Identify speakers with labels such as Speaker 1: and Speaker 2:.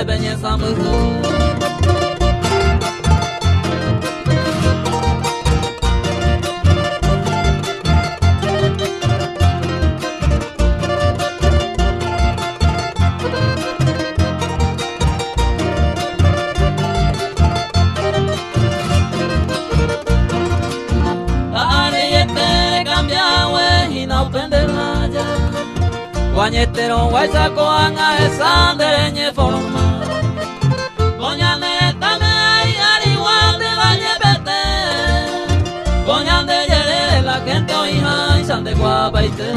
Speaker 1: de belleza mujer. Guañetero guaysaco anga esa dereñe forma Coñane tame ay arigual de la ñepete Coñane yere la gente oija y sande guapaite